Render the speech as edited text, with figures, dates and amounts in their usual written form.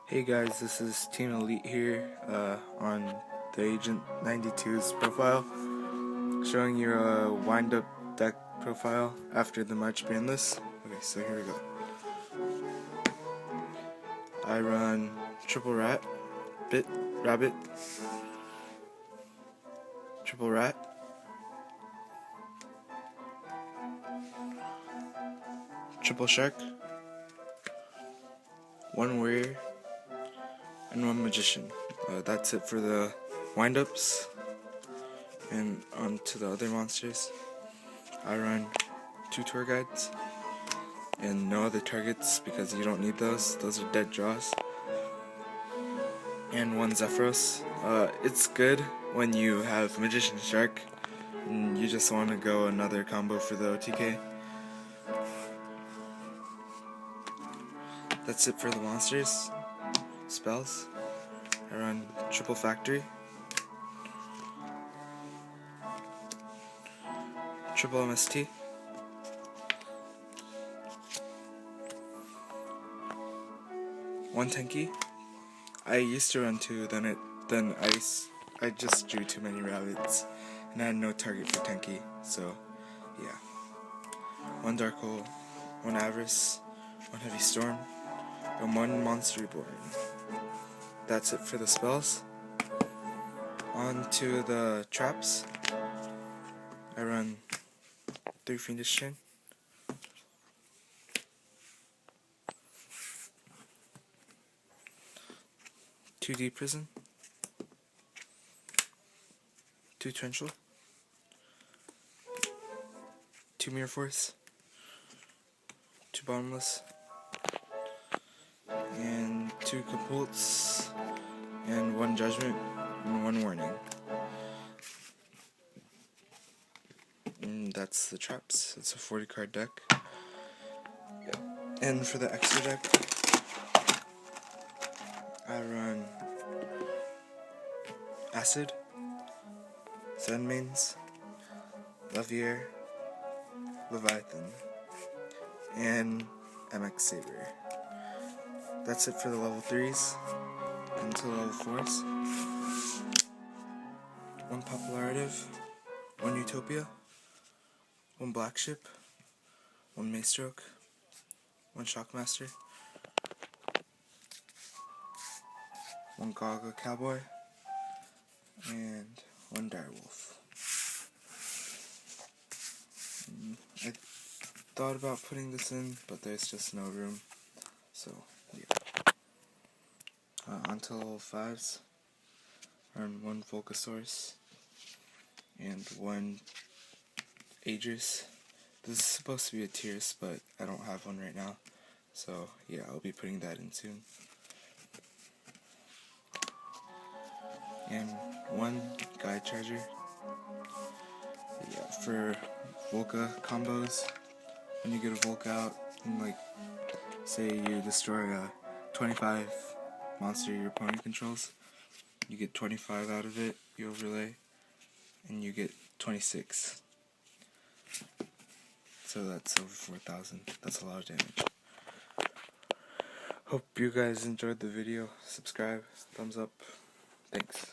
Hey guys, this is Team Elite here on the Agent 92's profile, showing you a wind-up deck profile after the March ban list. Okay, so here we go. I run triple rat, rabbit, triple rat, triple shark, one warrior, and one magician. That's it for the wind-ups. And on to the other monsters. I run 2 tour guides and no other targets because you don't need those. Those are dead draws. And 1 Zephyros. It's good when you have Magician Shark and you just want to go another combo for the OTK. That's it for the monsters. Spells. I run triple factory, triple MST, one Tenki. I used to run 2, then I just drew too many rabbits and I had no target for Tenki, so yeah. 1 Dark Hole, 1 Avarice, 1 Heavy Storm, and 1 Monster Reborn. That's it for the spells. On to the traps. I run 3 Fiendish Chain, 2 Deep Prison, 2 Torrential, 2 Mirror Force, 2 Bottomless, and 2 Catapults, and 1 Judgment, and 1 Warning. And that's the traps. It's a 40 card deck. Yep. And for the extra deck, I run Acid, Zenmains, Levier, Leviathan, and MX Saber. That's it for the level 3s until level 4s. 1 Popularative, 1 Utopia, 1 Black Ship, 1 Maestroke, 1 Shockmaster, 1 Gaga Cowboy, and 1 Direwolf. I thought about putting this in, but there's just no room, so yeah. Until level 5s, earn 1 Volcasaurus and 1 Aegis. This is supposed to be a Tierce, but I don't have one right now, so yeah, I'll be putting that in soon. And 1 Guide Charger. Yeah, for Volca combos, when you get a Volca out, and like, say you destroy a 25 monster your opponent controls, you get 25 out of it, you overlay, and you get 26. So that's over 4,000. That's a lot of damage. Hope you guys enjoyed the video. Subscribe, thumbs up. Thanks.